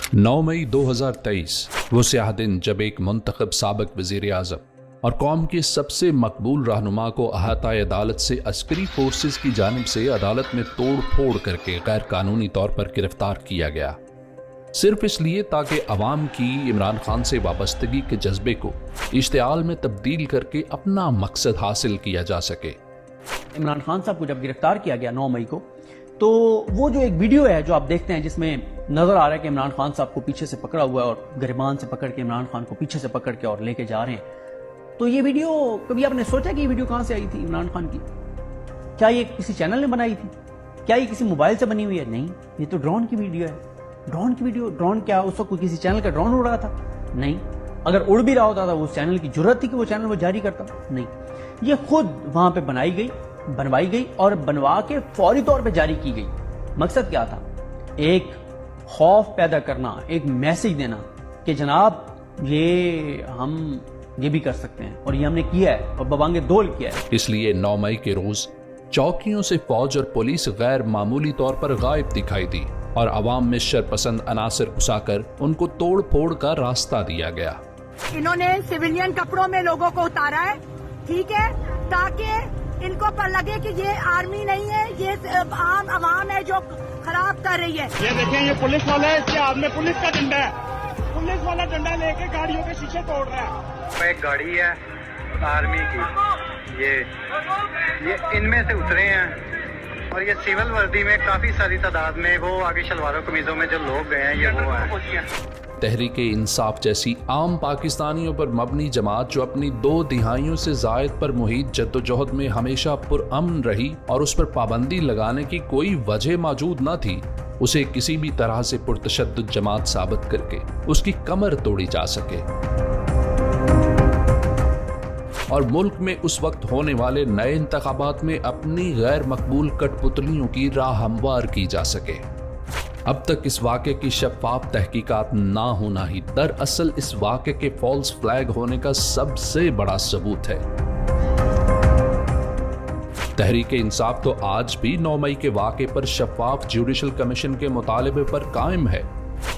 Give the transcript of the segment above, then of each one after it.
9 मई 2023 वो स्याह दिन जब एक मुंतखब साबिक वजीर आज़म और कौम के सबसे मकबूल रहनुमा को अहाता अदालत से अस्करी फोर्सेस की जानिब से अदालत में तोड़ फोड़ करके गैर कानूनी तौर पर गिरफ्तार किया गया, सिर्फ इसलिए ताकि अवाम की इमरान खान से वाबस्तगी के जज्बे को इश्तिआल में तब्दील करके अपना मकसद हासिल किया जा सके। इमरान खान साहब को जब गिरफ्तार किया गया 9 मई को, तो वो जो एक वीडियो है जो आप देखते हैं जिसमें नजर आ रहा है कि इमरान खान साहब को पीछे से पकड़ा हुआ है और गिरबान से पकड़ के इमरान खान को पीछे से पकड़ के और लेके जा रहे हैं। तो ये वीडियो कभी आपने सोचा कि ये वीडियो कहां से आई थी इमरान खान की? क्या ये किसी चैनल ने बनाई थी? क्या ये किसी मोबाइल से बनी हुई है? नहीं, ये तो ड्रोन की वीडियो है। ड्रोन की वीडियो, ड्रोन क्या उस वक्त किसी चैनल का ड्रोन उड़ रहा था? नहीं। अगर उड़ भी रहा होता था उस चैनल की जरूरत थी कि वो चैनल वो जारी करता? नहीं। ये खुद वहां पे बनवाई गई और बनवा के फौरी तौर पे जारी की गई। मकसद क्या था? एक खौफ पैदा करना, एक मैसेज देना कि जनाब हम ये भी कर सकते हैं और ये हमने किया है और बवांगे दोल किया है। इसलिए 9 मई के रोज चौकियों से फौज और पुलिस गैर मामूली तौर पर गायब दिखाई दी और अवाम में शरपसंद अनासर घुसाकर उनको तोड़ फोड़ का रास्ता दिया गया। इन्होंने सिविलियन कपड़ों में लोगों को उतारा है, ठीक है, ताकि इनको पर लगे कि ये आर्मी नहीं है, ये आम अवाम है जो खराब कर रही है। ये देखें, ये पुलिस वाला है, इसके हाथ में पुलिस का डंडा है। पुलिस वाला डंडा लेके गाड़ियों के शीशे तोड़ रहा है। एक गाड़ी है आर्मी की, ये इनमें से उतरे हैं और ये सिविल वर्दी में काफी सारी तादाद में, वो आगे शलवारों कमीजों में जो लोग गए हैं ये वो है। तहरीक इंसाफ जैसी आम पाकिस्तानियों पर मबनी जमात जो अपनी 2 दिहाइयों से जायद पर मुहित जद्दोजहद में हमेशा पुरअमन रही और उस पर पाबंदी लगाने की कोई वजह मौजूद न थी, उसे किसी भी तरह से पुरतशद्दुद जमात साबित करके उसकी कमर तोड़ी जा सके और मुल्क में उस वक्त होने वाले नए इंतखाबात में अपनी गैर मकबूल कठपुतलियों की राह हमवार की जा सके। अब तक इस वाक़े की शफ़ाफ़ तहकीकात ना होना ही दरअसल इस वाक़े के फॉल्स फ्लैग होने का सबसे बड़ा सबूत है। तहरीक इंसाफ तो आज भी 9 मई के वाक़े पर शफ़ाफ़ जुडिशल कमीशन के मुतालबे पर कायम है,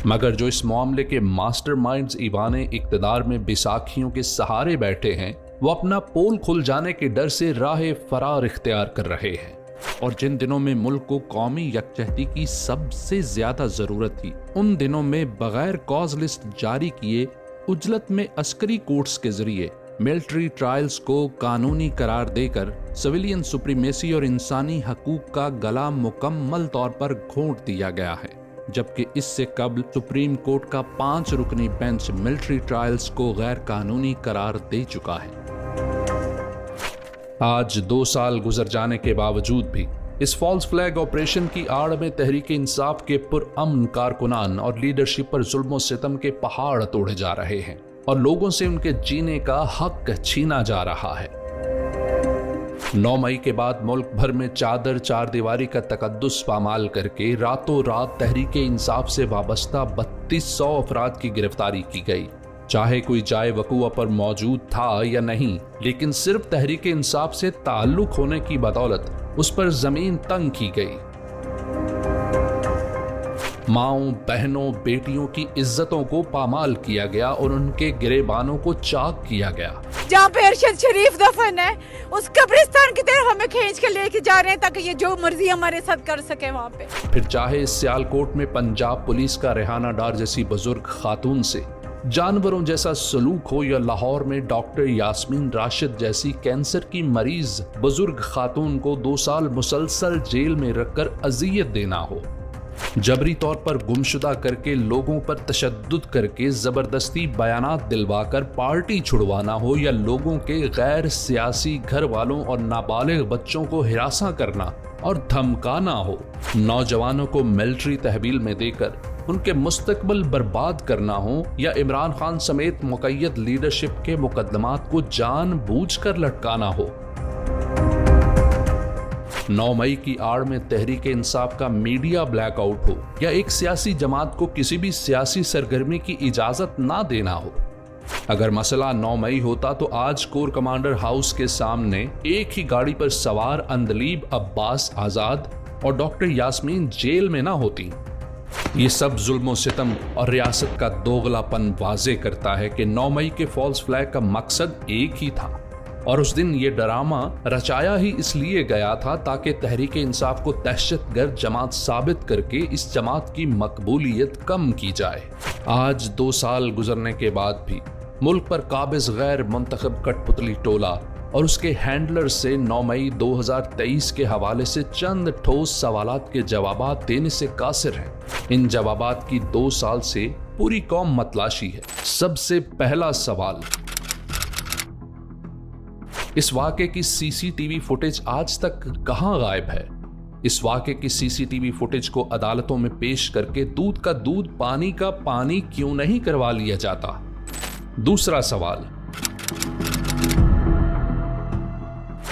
मगर जो इस मामले के मास्टरमाइंड्स ईवाने इक़्तिदार में बैसाखियों के सहारे बैठे हैं, वो अपना पोल खुल जाने के डर से राह फरार इख्तियार कर रहे हैं। और जिन दिनों में मुल्क को कौमी यकजहती की सबसे ज्यादा जरूरत थी, उन दिनों में बगैर कॉज लिस्ट जारी किए उजलत में अस्करी कोर्ट्स के जरिए मिलिट्री ट्रायल्स को कानूनी करार देकर सिविलियन सुप्रीमेसी और इंसानी हकूक का गला मुकम्मल तौर पर घोंट दिया गया है, जबकि इससे कबल सुप्रीम कोर्ट का 5 रुकनी बेंच मिलिट्री ट्रायल्स को गैर कानूनी करार दे चुका है। आज 2 साल गुजर जाने के बावजूद भी इस फॉल्स फ्लैग ऑपरेशन की आड़ में तहरीक इंसाफ के पुरअमन कारकुनान और लीडरशिप पर जुल्म सितम के पहाड़ तोड़े जा रहे हैं और लोगों से उनके जीने का हक छीना जा रहा है। 9 मई के बाद मुल्क भर में चार दीवारी का तकद्दुस पामाल करके रातों रात तहरीक इंसाफ से वाबस्ता 3200 अफराद की गिरफ्तारी की गई। चाहे कोई जाए वकूआ पर मौजूद था या नहीं, लेकिन सिर्फ तहरीक इंसाफ से ताल्लुक होने की बदौलत उस पर जमीन तंग की गई। माओं, बहनों, बेटियों की इज्जतों को पामाल किया गया और उनके गिरेबानों को चाक किया गया। जहाँ पे अरशद शरीफ दफन है, उस कब्रिस्तान की तरफ हमें खींच के लेके जा रहे हैं ताकि ये जो मर्जी हमारे साथ कर सके वहाँ पे। फिर चाहे सियालकोट में पंजाब पुलिस का रेहाना डार जैसी बुजुर्ग खातून से जानवरों जैसा सलूक हो, या लाहौर में डॉक्टर यास्मीन राशिद जैसी कैंसर की मरीज बुजुर्ग खातून को 2 साल मुसलसल जेल में रखकर अजियत देना हो, जबरी तौर पर गुमशुदा करके लोगों पर तशद्दुद करके जबरदस्ती बयानात दिलवाकर पार्टी छुड़वाना हो, या लोगों के गैर सियासी घर वालों और नाबालिग बच्चों को हिरासा करना और धमकाना हो, नौजवानों को मिलिट्री तहवील में देकर उनके मुस्तकबिल बर्बाद करना हो, या इमरान खान समेत मुक़य्यद लीडरशिप के मुकदमात को जानबूझकर लटकाना हो। 9 मई की आड़ में तहरीक इंसाफ का मीडिया ब्लैकआउट हो, या एक सियासी जमात को किसी भी सियासी सरगर्मी की इजाजत ना देना हो। अगर मसला 9 मई होता तो आज कोर कमांडर हाउस के सामने एक ही गाड़ी पर सवार अंदलीब अब्बास आजाद और डॉक्टर यास्मीन जेल में ना होती। ये सब जुल्म सितम और रियासत का दोगलापन वाजे करता है कि 9 मई के फॉल्स फ्लैग का मकसद एक ही था और उस दिन ये ड्रामा रचाया ही इसलिए गया था ताकि तहरीक इंसाफ को दहशतगर्द जमात साबित करके इस जमात की मकबूलियत कम की जाए। आज 2 साल गुजरने के बाद भी मुल्क पर काबिज गैर मुंतखब कठपुतली टोला और उसके हैंडलर से 9 मई 2023 के हवाले से चंद ठोस सवालात के जवाबात देने से कासिर है। इन जवाबात की 2 साल से पूरी कौम मतलाशी है। सबसे पहला सवाल, इस वाक़े की सीसीटीवी फुटेज आज तक कहां गायब है? इस वाक़े की सीसीटीवी फुटेज को अदालतों में पेश करके दूध का दूध पानी का पानी क्यों नहीं करवा लिया जाता? दूसरा सवाल,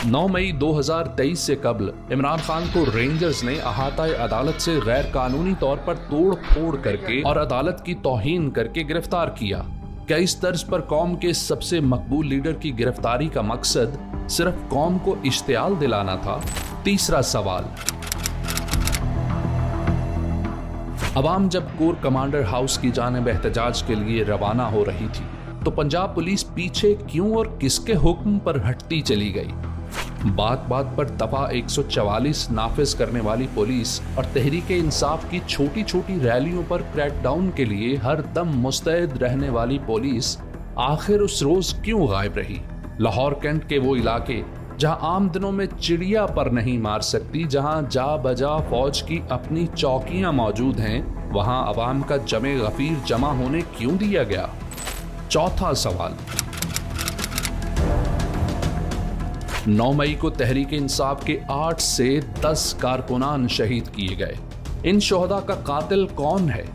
9 मई 2023 से कबल इमरान खान को रेंजर्स ने अहाता अदालत से गैर कानूनी तौर पर तोड़ फोड़ करके और अदालत की तौहीन करके गिरफ्तार किया। क्या इस तर्ज पर कौम के सबसे मकबूल लीडर की गिरफ्तारी का मकसद सिर्फ कौम को इश्तियाल दिलाना था? तीसरा सवाल, अवाम जब कोर कमांडर हाउस की जानिब एहतजाज के लिए रवाना हो रही थी तो पंजाब पुलिस पीछे क्यों और किसके हुक्म पर हटती चली गई? बात बात पर दफा 144 नाफिज करने वाली पुलिस और तहरीक इंसाफ की छोटी छोटी रैलियों पर क्रैकडाउन के लिए हर दम मुस्तैद रहने वाली पुलिस आखिर उस रोज क्यों गायब रही? लाहौर कैंट के वो इलाके जहां आम दिनों में चिड़िया पर नहीं मार सकती, जहां जा बजा फौज की अपनी चौकियां मौजूद हैं, वहां अवाम का जमे गफीर जमा होने क्यों दिया गया? चौथा सवाल, 9 मई को तहरीक इंसाफ के 8 से 10 कारकुनान शहीद किए गए। इन शोहदा का कातिल कौन है?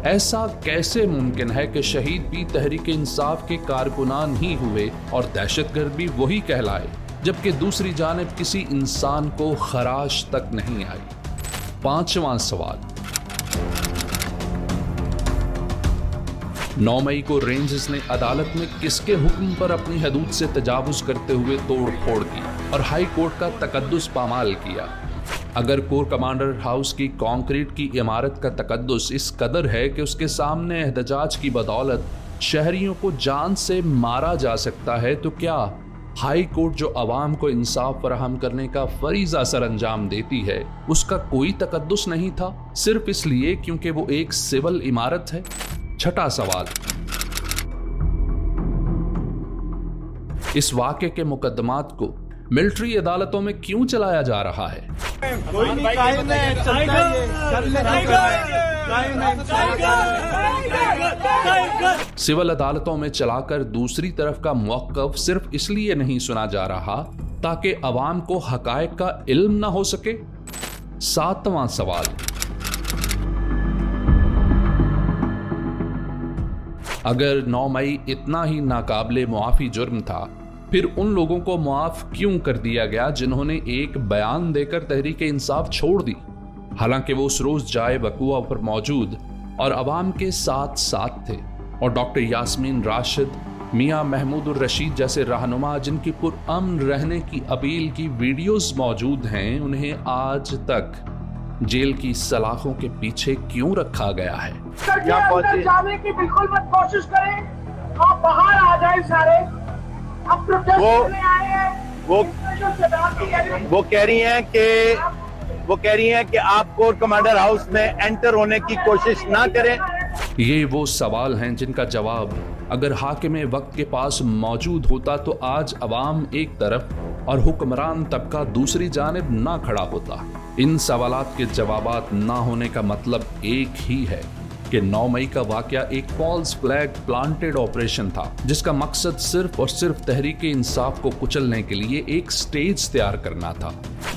ऐसा कैसे मुमकिन है कि शहीद भी तहरीक इंसाफ के कारकुनान ही हुए और दहशतगर्द भी वही कहलाए, जबकि दूसरी जानिब किसी इंसान को खराश तक नहीं आई? पांचवां सवाल, 9 मई को रेंजर्स ने अदालत में किसके हुक्म पर अपनी हदूद से तजावुज करते हुए तोड़ फोड़ की और हाई कोर्ट का तकद्दुस पामाल किया? अगर कोर कमांडर हाउस की कंक्रीट की इमारत का तकद्दुस इस कदर है कि उसके सामने एहतजाज की बदौलत शहरियों को जान से मारा जा सकता है, तो क्या हाई कोर्ट जो अवाम को इंसाफ फराहम करने का फरीजा सर अंजाम देती है उसका कोई तकद्दुस नहीं था, सिर्फ इसलिए क्योंकि वो एक सिविल इमारत है? छठा सवाल, इस वाक़े के मुकदमात को मिलिट्री अदालतों में क्यों चलाया जा रहा है? कोई नहीं, कायम है, चलता है। सिविल अदालतों में चलाकर दूसरी तरफ का मौक़िफ़ सिर्फ इसलिए नहीं सुना जा रहा ताकि अवाम को हक़ाइक़ का इल्म ना हो सके? सातवां सवाल, अगर 9 मई इतना ही नाकाबिले मुआफ़ी जुर्म था, फिर उन लोगों को मुआफ़ क्यों कर दिया गया जिन्होंने एक बयान देकर तहरीक इंसाफ छोड़ दी, हालांकि वो उस रोज जाए वक़ुआ पर मौजूद और अवाम के साथ साथ थे? और डॉक्टर यास्मीन राशिद, मियां महमूदुर रशीद जैसे रहनुमा जिनकी पुरअमन रहने की अपील की वीडियोस मौजूद हैं, उन्हें आज तक जेल की सलाखों के पीछे क्यों रखा गया है? अंदर जाने की बिल्कुल मत कोशिश करें, आप बाहर आ जाए सारे। अब प्रोटेस्ट करने आए हैं, वो कह रही हैं कि आप कोर कमांडर हाउस में एंटर होने की कोशिश ना करें। ये वो सवाल हैं जिनका जवाब अगर हाकिम वक्त के पास मौजूद होता तो आज अवाम एक तरफ और हुक्मरान तबका दूसरी जानिब ना खड़ा होता। इन सवालात के जवाबात ना होने का मतलब एक ही है कि 9 मई का वाकया एक फॉल्स फ्लैग प्लांटेड ऑपरेशन था, जिसका मकसद सिर्फ और सिर्फ तहरीक इंसाफ को कुचलने के लिए एक स्टेज तैयार करना था।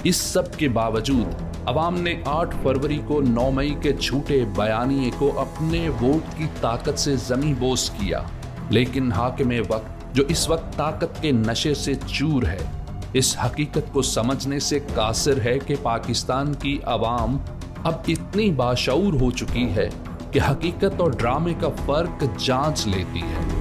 इस सब के बावजूद अवाम ने 8 फरवरी को 9 मई के झूठे बयानिए को अपने वोट की ताकत से जमी बोस किया, लेकिन हाकिम वक्त जो इस वक्त ताकत के नशे से चूर है, इस हकीकत को समझने से कासिर है कि पाकिस्तान की अवाम अब इतनी बाशऊर हो चुकी है कि हकीकत और ड्रामे का फर्क जांच लेती है।